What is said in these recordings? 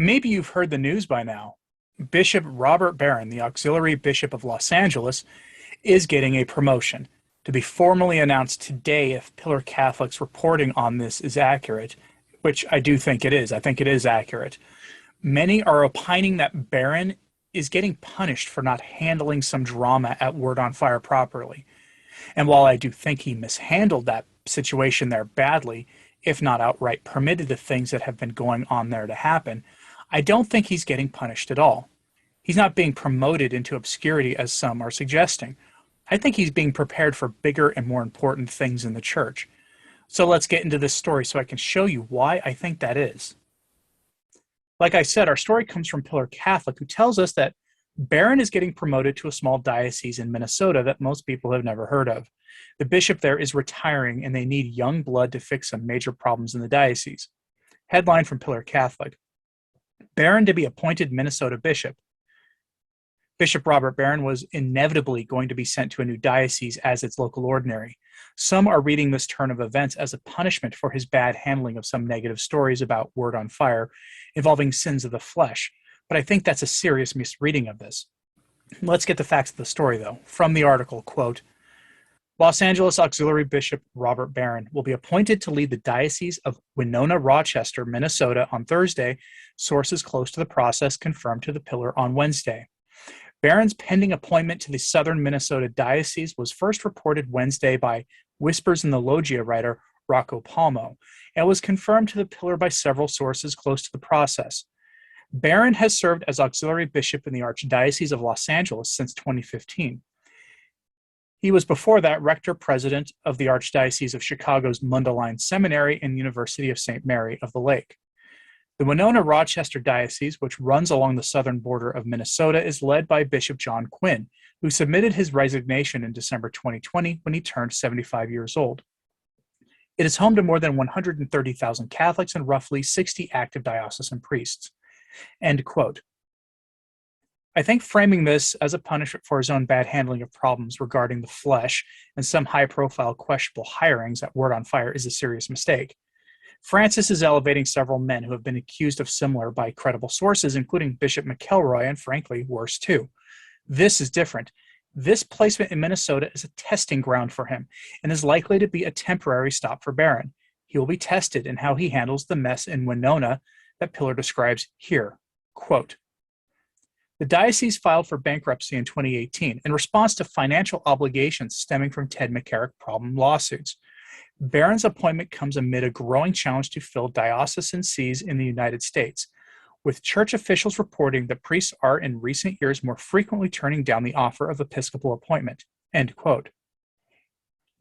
Maybe you've heard the news by now. Bishop Robert Barron, the auxiliary bishop of Los Angeles, is getting a promotion to be formally announced today if Pillar Catholics reporting on this is accurate, which I do think it is. I think it is accurate. Many are opining that Barron is getting punished for not handling some drama at Word on Fire properly. And while I do think he mishandled that situation there badly, if not outright permitted the things that have been going on there to happen, I don't think he's getting punished at all. He's not being promoted into obscurity as some are suggesting. I think he's being prepared for bigger and more important things in the church. So let's get into this story so I can show you why I think that is. Like I said, our story comes from Pillar Catholic, who tells us that Barron is getting promoted to a small diocese in Minnesota that most people have never heard of. The bishop there is retiring, and they need young blood to fix some major problems in the diocese. Headline from Pillar Catholic: Barron to be appointed Minnesota bishop. Bishop Robert Barron was inevitably going to be sent to a new diocese as its local ordinary. Some are reading this turn of events as a punishment for his bad handling of some negative stories about Word on Fire involving sins of the flesh, but I think that's a serious misreading of this. Let's get the facts of the story, though. From the article, quote, Los Angeles Auxiliary Bishop Robert Barron will be appointed to lead the Diocese of Winona-Rochester, Minnesota on Thursday, sources close to the process confirmed to the Pillar on Wednesday. Barron's pending appointment to the Southern Minnesota Diocese was first reported Wednesday by Whispers in the Loggia writer Rocco Palmo, and was confirmed to the Pillar by several sources close to the process. Barron has served as auxiliary bishop in the Archdiocese of Los Angeles since 2015. He was before that rector-president of the Archdiocese of Chicago's Mundelein Seminary and University of St. Mary of the Lake. The Winona-Rochester Diocese, which runs along the southern border of Minnesota, is led by Bishop John Quinn, who submitted his resignation in December 2020 when he turned 75 years old. It is home to more than 130,000 Catholics and roughly 60 active diocesan priests. End quote. I think framing this as a punishment for his own bad handling of problems regarding the flesh and some high-profile questionable hirings at Word on Fire is a serious mistake. Francis is elevating several men who have been accused of similar by credible sources, including Bishop McElroy, and frankly, worse too. This is different. This placement in Minnesota is a testing ground for him and is likely to be a temporary stop for Barron. He will be tested in how he handles the mess in Winona that Pillar describes here. Quote, the diocese filed for bankruptcy in 2018 in response to financial obligations stemming from Ted McCarrick problem lawsuits. Barron's appointment comes amid a growing challenge to fill diocesan sees in the United States, with church officials reporting that priests are in recent years more frequently turning down the offer of episcopal appointment. End quote.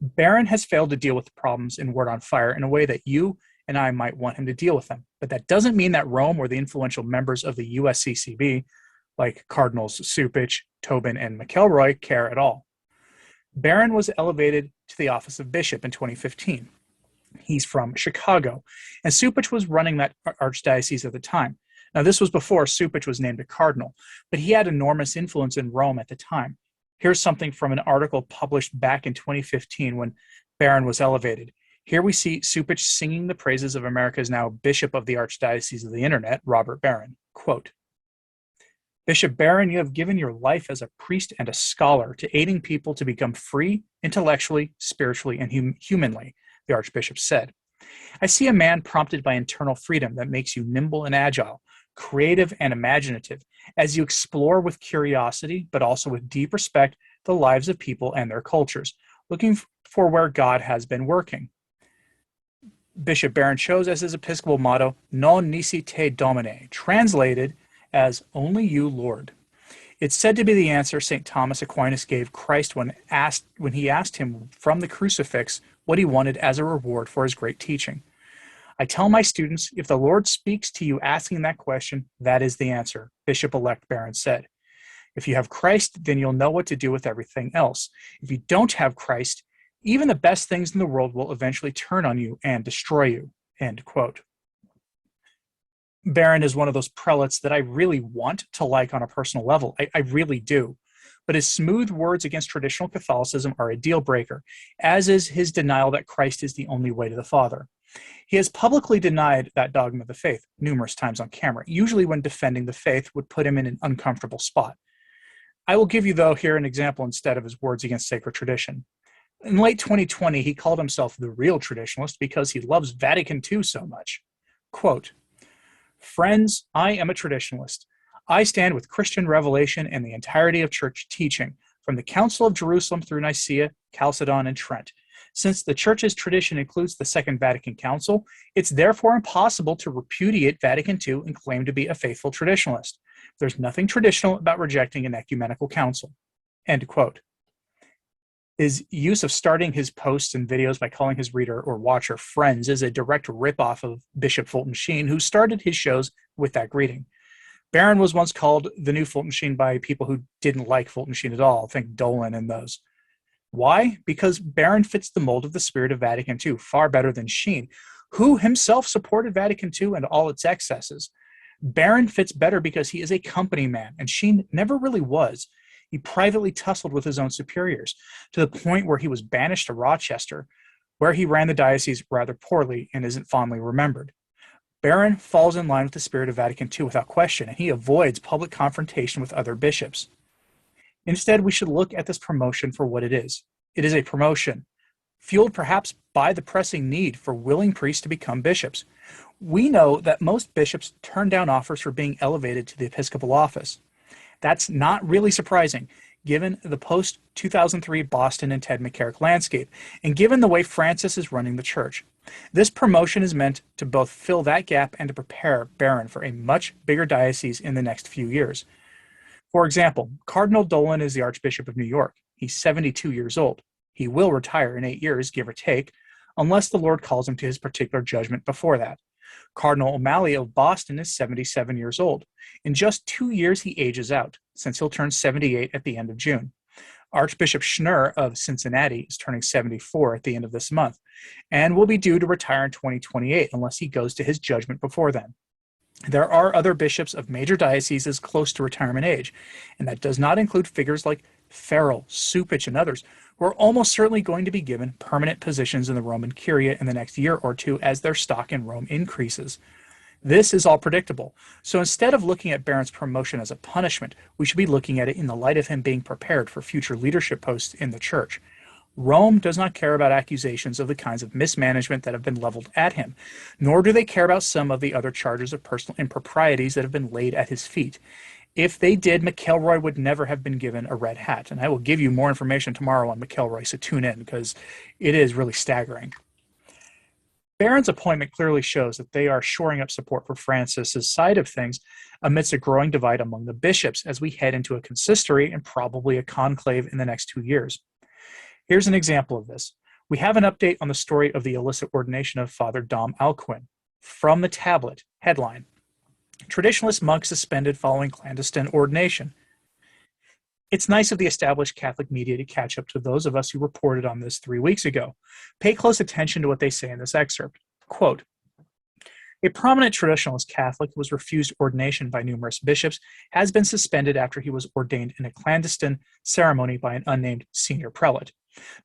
Barron has failed to deal with the problems in Word on Fire in a way that you and I might want him to deal with them, but that doesn't mean that Rome or the influential members of the USCCB, like Cardinals Cupich, Tobin, and McElroy, care at all. Barron was elevated to the office of bishop in 2015. He's from Chicago, and Cupich was running that archdiocese at the time. Now, this was before Cupich was named a cardinal, but he had enormous influence in Rome at the time. Here's something from an article published back in 2015 when Barron was elevated. Here we see Cupich singing the praises of America's now Bishop of the Archdiocese of the Internet, Robert Barron. Quote, Bishop Barron, you have given your life as a priest and a scholar to aiding people to become free intellectually, spiritually, and humanly, the Archbishop said. I see a man prompted by internal freedom that makes you nimble and agile, creative and imaginative, as you explore with curiosity, but also with deep respect, the lives of people and their cultures, looking for where God has been working. Bishop Barron chose as his episcopal motto, Non nisi te Domine, translated as only you, Lord. It's said to be the answer St. Thomas Aquinas gave Christ when he asked him from the crucifix what he wanted as a reward for his great teaching. I tell my students, if the Lord speaks to you asking that question, that is the answer, Bishop-elect Barron said. If you have Christ, then you'll know what to do with everything else. If you don't have Christ, even the best things in the world will eventually turn on you and destroy you. End quote. Barron is one of those prelates that I really want to like on a personal level. I really do. But his smooth words against traditional Catholicism are a deal breaker, as is his denial that Christ is the only way to the Father. He has publicly denied that dogma of the faith numerous times on camera, usually when defending the faith would put him in an uncomfortable spot. I will give you, though, here an example instead of his words against sacred tradition. In late 2020, he called himself the real traditionalist because he loves Vatican II so much. Quote, "Friends, I am a traditionalist. I stand with Christian revelation and the entirety of church teaching, from the Council of Jerusalem through Nicaea, Chalcedon, and Trent. Since the church's tradition includes the Second Vatican Council, it's therefore impossible to repudiate Vatican II and claim to be a faithful traditionalist. There's nothing traditional about rejecting an ecumenical council." End quote. His use of starting his posts and videos by calling his reader or watcher friends is a direct ripoff of Bishop Fulton Sheen, who started his shows with that greeting. Barron was once called the new Fulton Sheen by people who didn't like Fulton Sheen at all. Think Dolan and those. Why? Because Barron fits the mold of the spirit of Vatican II far better than Sheen, who himself supported Vatican II and all its excesses. Barron fits better because he is a company man, and Sheen never really was. He privately tussled with his own superiors, to the point where he was banished to Rochester, where he ran the diocese rather poorly and isn't fondly remembered. Barron falls in line with the spirit of Vatican II without question, and he avoids public confrontation with other bishops. Instead, we should look at this promotion for what it is. It is a promotion, fueled perhaps by the pressing need for willing priests to become bishops. We know that most bishops turn down offers for being elevated to the episcopal office. That's not really surprising, given the post-2003 Boston and Ted McCarrick landscape, and given the way Francis is running the church. This promotion is meant to both fill that gap and to prepare Barron for a much bigger diocese in the next few years. For example, Cardinal Dolan is the Archbishop of New York. He's 72 years old. He will retire in 8 years, give or take, unless the Lord calls him to his particular judgment before that. Cardinal O'Malley of Boston is 77 years old. In just 2 years, he ages out, since he'll turn 78 at the end of June. Archbishop Schnurr of Cincinnati is turning 74 at the end of this month, and will be due to retire in 2028 unless he goes to his judgment before then. There are other bishops of major dioceses close to retirement age, and that does not include figures like Farrell, Supich, and others, who are almost certainly going to be given permanent positions in the Roman Curia in the next year or two as their stock in Rome increases. This is all predictable, so instead of looking at Barron's promotion as a punishment, we should be looking at it in the light of him being prepared for future leadership posts in the church. Rome does not care about accusations of the kinds of mismanagement that have been leveled at him, nor do they care about some of the other charges of personal improprieties that have been laid at his feet. If they did, McElroy would never have been given a red hat, and I will give you more information tomorrow on McElroy, so tune in, because it is really staggering. Barron's appointment clearly shows that they are shoring up support for Francis's side of things amidst a growing divide among the bishops as we head into a consistory and probably a conclave in the next 2 years. Here's an example of this. We have an update on the story of the illicit ordination of Father Dom Alcuin. From the tablet, headline, "Traditionalist monk suspended following clandestine ordination." It's nice of the established Catholic media to catch up to those of us who reported on this 3 weeks ago. Pay close attention to what they say in this excerpt. Quote, "A prominent traditionalist Catholic who was refused ordination by numerous bishops has been suspended after he was ordained in a clandestine ceremony by an unnamed senior prelate.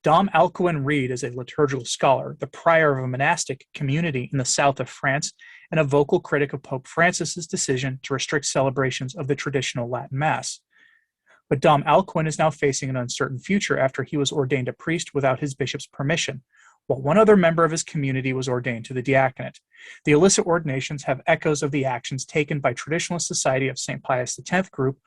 Dom Alcuin Reid is a liturgical scholar, the prior of a monastic community in the south of France, and a vocal critic of Pope Francis's decision to restrict celebrations of the traditional Latin Mass. But Dom Alcuin is now facing an uncertain future after he was ordained a priest without his bishop's permission, while one other member of his community was ordained to the diaconate. The illicit ordinations have echoes of the actions taken by Traditionalist Society of St. Pius X group,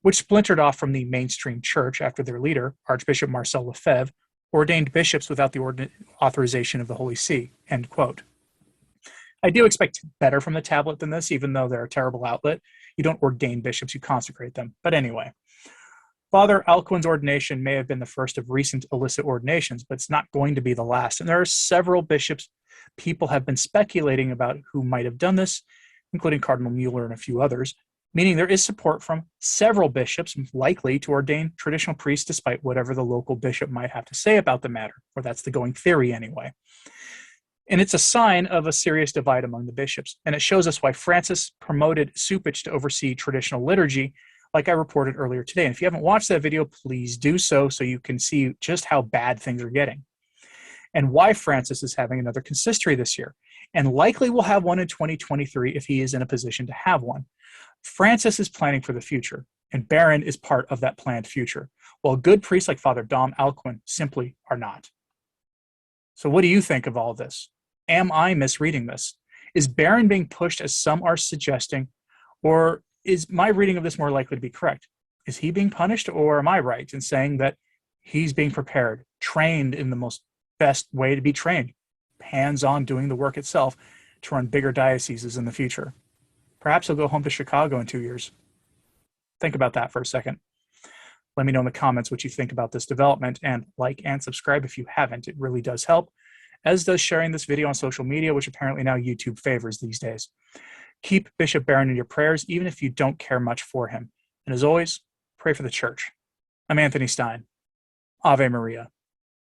which splintered off from the mainstream church after their leader, Archbishop Marcel Lefebvre, ordained bishops without the authorization of the Holy See." End quote. I do expect better from the tablet than this, even though they're a terrible outlet. You don't ordain bishops, you consecrate them. But anyway, Father Alcuin's ordination may have been the first of recent illicit ordinations, but it's not going to be the last. And there are several bishops people have been speculating about who might have done this, including Cardinal Mueller and a few others, meaning there is support from several bishops likely to ordain traditional priests despite whatever the local bishop might have to say about the matter, or that's the going theory anyway. And it's a sign of a serious divide among the bishops, and it shows us why Francis promoted Supich to oversee traditional liturgy, like I reported earlier today. And if you haven't watched that video, please do so you can see just how bad things are getting. and why Francis is having another consistory this year, and likely will have one in 2023 if he is in a position to have one. Francis is planning for the future, and Barron is part of that planned future, while good priests like Father Dom Alcuin simply are not. So what do you think of all this? Am I misreading this? Is Barron being pushed as some are suggesting, or is my reading of this more likely to be correct? Is he being punished, or am I right in saying that he's being prepared, trained in the most best way to be trained, hands-on doing the work itself to run bigger dioceses in the future? Perhaps he'll go home to Chicago in 2 years. Think about that for a second. Let me know in the comments what you think about this development, and like and subscribe if you haven't. It really does help, as does sharing this video on social media, which apparently now YouTube favors these days. Keep Bishop Barron in your prayers, even if you don't care much for him. And as always, pray for the Church. I'm Anthony Stine. Ave Maria.